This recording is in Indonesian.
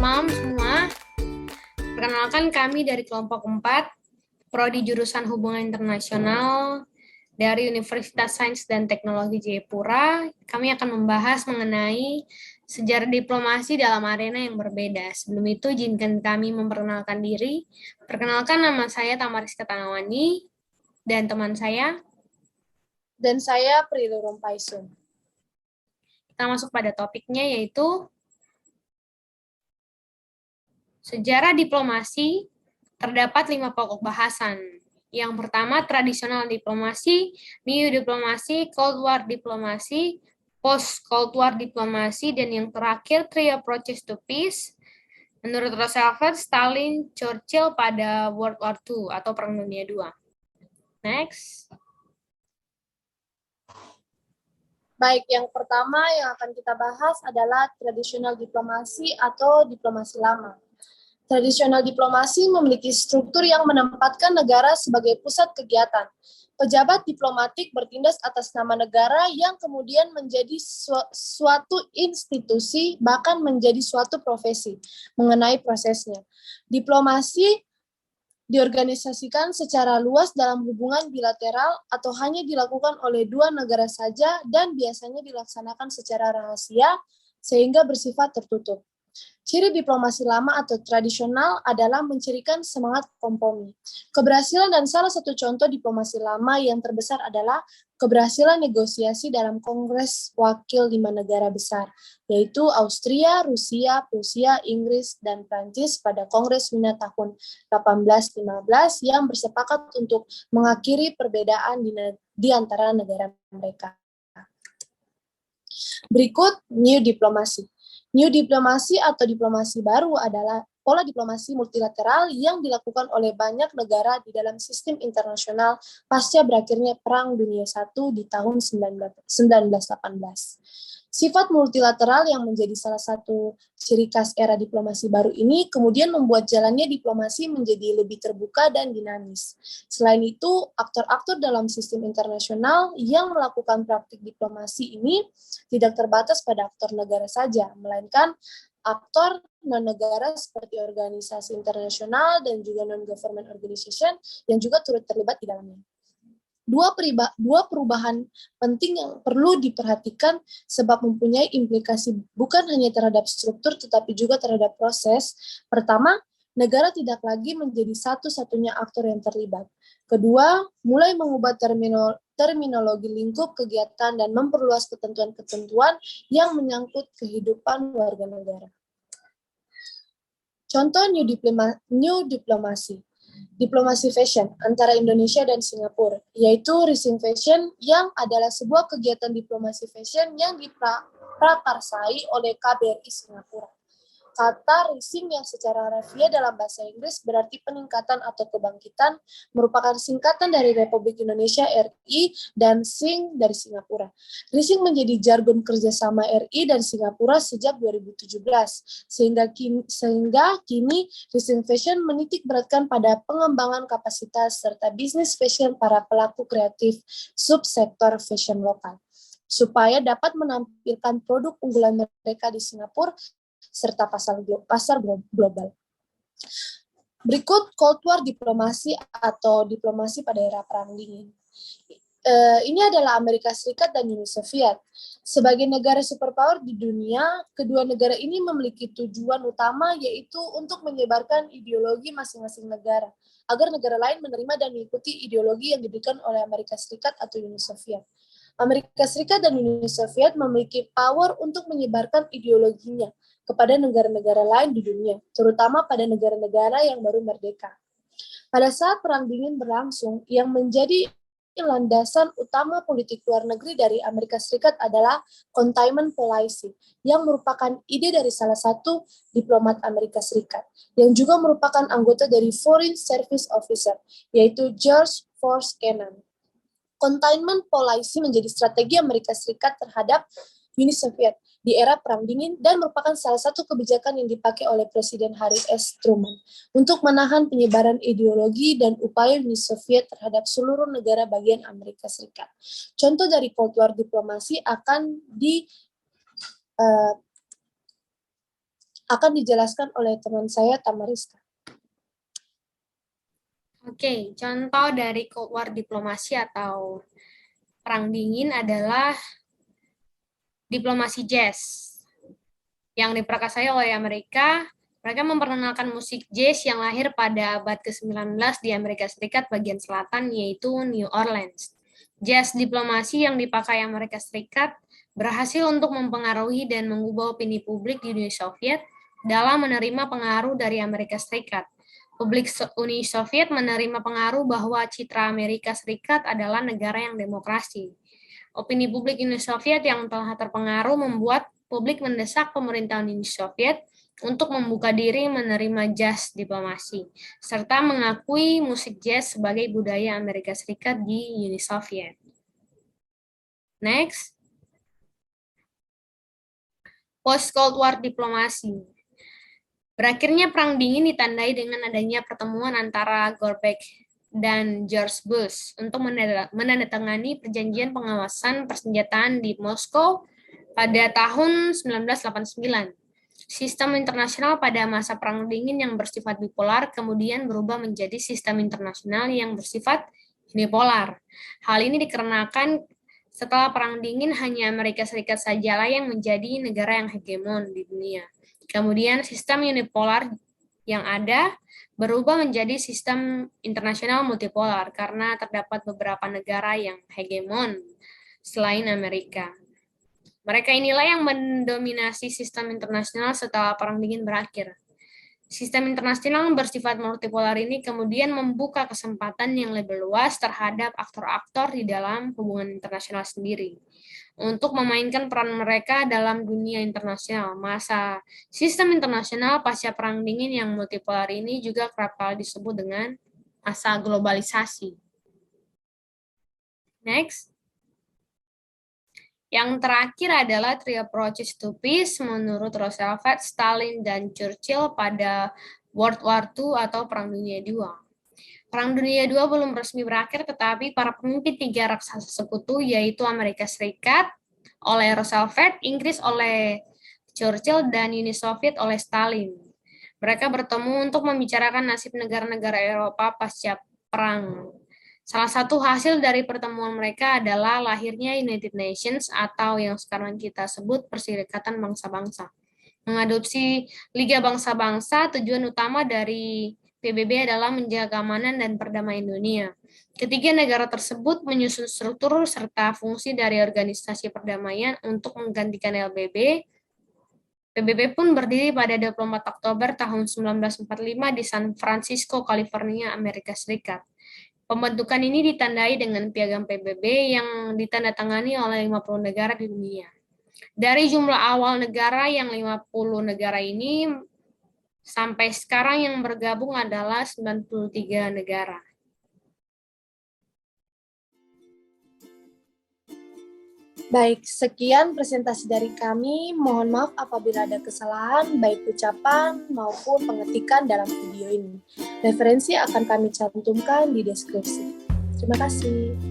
malam semua. Perkenalkan kami dari kelompok 4, Prodi Jurusan Hubungan Internasional dari Universitas Sains dan Teknologi Jayapura. Kami akan membahas mengenai sejarah diplomasi dalam arena yang berbeda. Sebelum itu, izinkan kami memperkenalkan diri. Perkenalkan, nama saya Tamariska Tanawani dan teman saya. Dan saya Prilly Rompaisun. Kita masuk pada topiknya, yaitu sejarah diplomasi. Terdapat 5 pokok bahasan. Yang pertama, tradisional diplomasi, new diplomasi, Cold War diplomasi, post-Cold War diplomasi, dan yang terakhir, three approaches to peace. Menurut Roosevelt, Stalin, Churchill pada World War II atau Perang Dunia II. Next. Baik, yang pertama yang akan kita bahas adalah tradisional diplomasi atau diplomasi lama. Tradisional diplomasi memiliki struktur yang menempatkan negara sebagai pusat kegiatan. Pejabat diplomatik bertindak atas nama negara yang kemudian menjadi suatu institusi, bahkan menjadi suatu profesi mengenai prosesnya. Diplomasi diorganisasikan secara luas dalam hubungan bilateral atau hanya dilakukan oleh dua negara saja dan biasanya dilaksanakan secara rahasia sehingga bersifat tertutup. Ciri diplomasi lama atau tradisional adalah mencirikan semangat kompromi. Keberhasilan dan salah satu contoh diplomasi lama yang terbesar adalah keberhasilan negosiasi dalam Kongres Wakil 5 negara besar, yaitu Austria, Rusia, Prusia, Inggris, dan Prancis pada Kongres Wina tahun 1815 yang bersepakat untuk mengakhiri perbedaan di antara negara mereka. Berikut New Diplomasi. New diplomasi atau diplomasi baru adalah pola diplomasi multilateral yang dilakukan oleh banyak negara di dalam sistem internasional pasca berakhirnya Perang Dunia I di tahun 1918. Sifat multilateral yang menjadi salah satu ciri khas era diplomasi baru ini kemudian membuat jalannya diplomasi menjadi lebih terbuka dan dinamis. Selain itu, aktor-aktor dalam sistem internasional yang melakukan praktik diplomasi ini tidak terbatas pada aktor negara saja, melainkan aktor non-negara seperti organisasi internasional dan juga non-government organization yang juga turut terlibat di dalamnya. Dua perubahan penting yang perlu diperhatikan sebab mempunyai implikasi bukan hanya terhadap struktur tetapi juga terhadap proses. Pertama, negara tidak lagi menjadi satu-satunya aktor yang terlibat. Kedua, mulai mengubah terminologi lingkup kegiatan dan memperluas ketentuan-ketentuan yang menyangkut kehidupan warga negara. Contoh new diplomasi. Diplomasi fashion antara Indonesia dan Singapura, yaitu Rising Fashion yang adalah sebuah kegiatan diplomasi fashion yang diprakarsai oleh KBRI Singapura. Kata rising yang secara harfiah dalam bahasa Inggris berarti peningkatan atau kebangkitan merupakan singkatan dari Republik Indonesia RI dan Sing dari Singapura. Rising menjadi jargon kerjasama RI dan Singapura sejak 2017, sehingga kini Rising Fashion menitik beratkan pada pengembangan kapasitas serta bisnis fashion para pelaku kreatif subsektor fashion lokal, supaya dapat menampilkan produk unggulan mereka di Singapura serta pasar global. Berikut Cold War diplomasi atau diplomasi pada era Perang Dingin. Ini adalah Amerika Serikat dan Uni Soviet. Sebagai negara superpower di dunia, kedua negara ini memiliki tujuan utama yaitu untuk menyebarkan ideologi masing-masing negara, agar negara lain menerima dan mengikuti ideologi yang diberikan oleh Amerika Serikat atau Uni Soviet. Amerika Serikat dan Uni Soviet memiliki power untuk menyebarkan ideologinya kepada negara-negara lain di dunia, terutama pada negara-negara yang baru merdeka. Pada saat Perang Dingin berlangsung, yang menjadi landasan utama politik luar negeri dari Amerika Serikat adalah containment policy, yang merupakan ide dari salah satu diplomat Amerika Serikat, yang juga merupakan anggota dari Foreign Service Officer, yaitu George Force Kennan. Containment policy menjadi strategi Amerika Serikat terhadap Uni Soviet di era Perang Dingin dan merupakan salah satu kebijakan yang dipakai oleh Presiden Harry S. Truman untuk menahan penyebaran ideologi dan upaya Uni Soviet terhadap seluruh negara bagian Amerika Serikat. Contoh dari Cold War diplomasi akan akan dijelaskan oleh teman saya Tamariska. Oke, contoh dari Cold War diplomasi atau Perang Dingin adalah diplomasi jazz yang diprakarsai oleh Amerika. Mereka memperkenalkan musik jazz yang lahir pada abad ke-19 di Amerika Serikat bagian selatan, yaitu New Orleans. Jazz diplomasi yang dipakai Amerika Serikat berhasil untuk mempengaruhi dan mengubah opini publik di Uni Soviet dalam menerima pengaruh dari Amerika Serikat. Publik Uni Soviet menerima pengaruh bahwa citra Amerika Serikat adalah negara yang demokrasi. Opini publik Uni Soviet yang telah terpengaruh membuat publik mendesak pemerintahan Uni Soviet untuk membuka diri menerima jazz diplomasi, serta mengakui musik jazz sebagai budaya Amerika Serikat di Uni Soviet. Next. Post-Cold War diplomasi. Berakhirnya Perang Dingin ditandai dengan adanya pertemuan antara Gorbachev dan George Bush untuk menandatangani perjanjian pengawasan persenjataan di Moskow pada tahun 1989. Sistem internasional pada masa Perang Dingin yang bersifat bipolar kemudian berubah menjadi sistem internasional yang bersifat unipolar. Hal ini dikarenakan setelah Perang Dingin hanya Amerika Serikat sajalah yang menjadi negara yang hegemon di dunia. Kemudian sistem unipolar yang ada berubah menjadi sistem internasional multipolar karena terdapat beberapa negara yang hegemon selain Amerika. Mereka inilah yang mendominasi sistem internasional setelah Perang Dingin berakhir. Sistem internasional yang bersifat multipolar ini kemudian membuka kesempatan yang lebih luas terhadap aktor-aktor di dalam hubungan internasional sendiri untuk memainkan peran mereka dalam dunia internasional. Masa sistem internasional pasca Perang Dingin yang multipolar ini juga kerap kali disebut dengan masa globalisasi. Next. Yang terakhir adalah three approaches to peace menurut Roosevelt, Stalin, dan Churchill pada World War II atau Perang Dunia II. Perang Dunia II belum resmi berakhir, tetapi para pemimpin tiga raksasa sekutu, yaitu Amerika Serikat oleh Roosevelt, Inggris oleh Churchill, dan Uni Soviet oleh Stalin. Mereka bertemu untuk membicarakan nasib negara-negara Eropa pasca perang. Salah satu hasil dari pertemuan mereka adalah lahirnya United Nations atau yang sekarang kita sebut Perserikatan Bangsa-Bangsa. Mengadopsi Liga Bangsa-Bangsa, tujuan utama dari PBB adalah menjaga keamanan dan perdamaian dunia. Ketiga negara tersebut menyusun struktur serta fungsi dari organisasi perdamaian untuk menggantikan LBB. PBB pun berdiri pada 24 Oktober tahun 1945 di San Francisco, California, Amerika Serikat. Pembentukan ini ditandai dengan piagam PBB yang ditandatangani oleh 50 negara di dunia. Dari jumlah awal negara yang 50 negara ini, sampai sekarang yang bergabung adalah 93 negara. Baik, sekian presentasi dari kami. Mohon maaf apabila ada kesalahan, baik ucapan maupun pengetikan dalam video ini. Referensi akan kami cantumkan di deskripsi. Terima kasih.